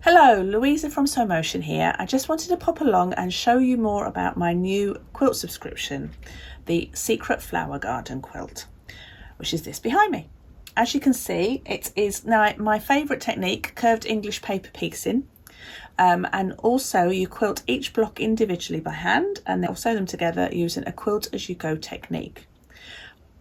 Hello, Louisa from Sewmotion here. I just wanted to pop along and show you more about my new quilt subscription, the Secret Flower Garden quilt, which is this behind me. As you can see, it is now my favourite technique, curved English paper piecing. And also you quilt each block individually by hand and then sew them together using a quilt-as-you-go technique.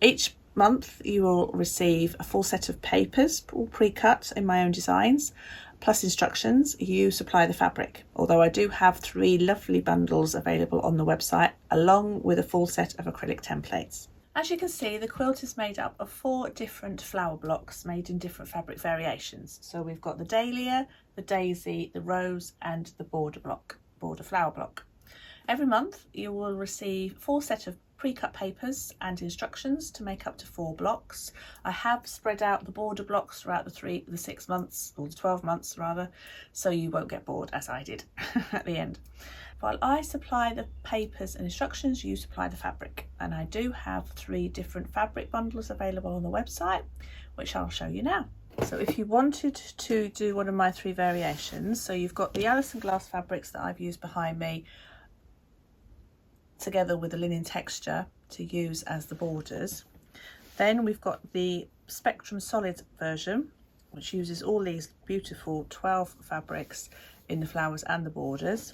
Each month you will receive a full set of papers, all pre-cut in my own designs, plus instructions. You supply the fabric, although I do have 3 lovely bundles available on the website along with a full set of acrylic templates. As you can see, the quilt is made up of 4 different flower blocks made in different fabric variations. So we've got the dahlia, the daisy, the rose and the border flower block. Every month you will receive a full set of pre-cut papers and instructions to make up to 4 blocks. I have spread out the border blocks throughout the 6 months, or the 12 months rather, so you won't get bored as I did at the end. While I supply the papers and instructions, you supply the fabric, and I do have 3 different fabric bundles available on the website, which I'll show you now. So if you wanted to do one of my 3 variations, so you've got the Alison glass fabrics that I've used behind me together with the linen texture to use as the borders. Then we've got the Spectrum Solid version, which uses all these beautiful 12 fabrics in the flowers and the borders,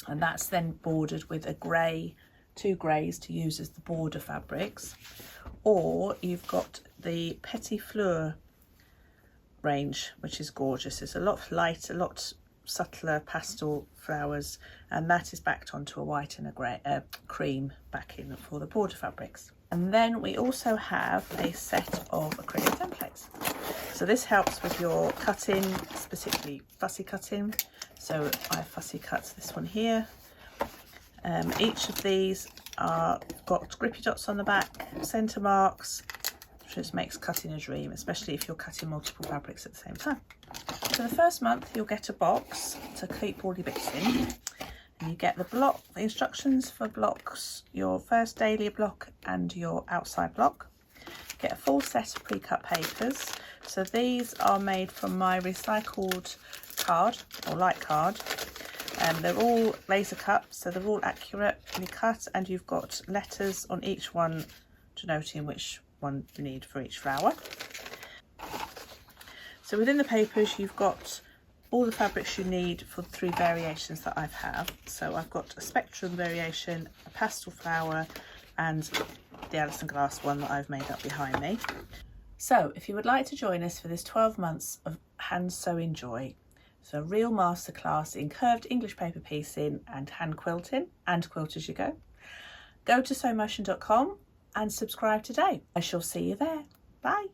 and that's then bordered with a grey, 2 greys to use as the border fabrics. Or you've got the Petit Fleur range, which is gorgeous. It's a lot lighter, a lot subtler pastel flowers, and that is backed onto a white and a grey cream backing for the border fabrics. And then we also have a set of acrylic templates, so this helps with your cutting, particularly fussy cutting. So I fussy cut this one here. Each of these are got grippy dots on the back, centre marks, which just makes cutting a dream, especially if you're cutting multiple fabrics at the same time. For the first month you'll get a box to keep all your bits in, and you get the instructions for blocks, your first dahlia block and your outside block. Get a full set of pre-cut papers. So these are made from my recycled card or light card, and they're all laser cut, so they're all accurately cut, and you've got letters on each one denoting which one you need for each flower. So within the papers you've got all the fabrics you need for the 3 variations that I have. So I've got a spectrum variation, a pastel flower and the Alison glass one that I've made up behind me. So if you would like to join us for this 12 months of hand sewing joy, so a real masterclass in curved English paper piecing and hand quilting and quilt-as-you-go, go to sewmotion.com and subscribe today. I shall see you there. Bye.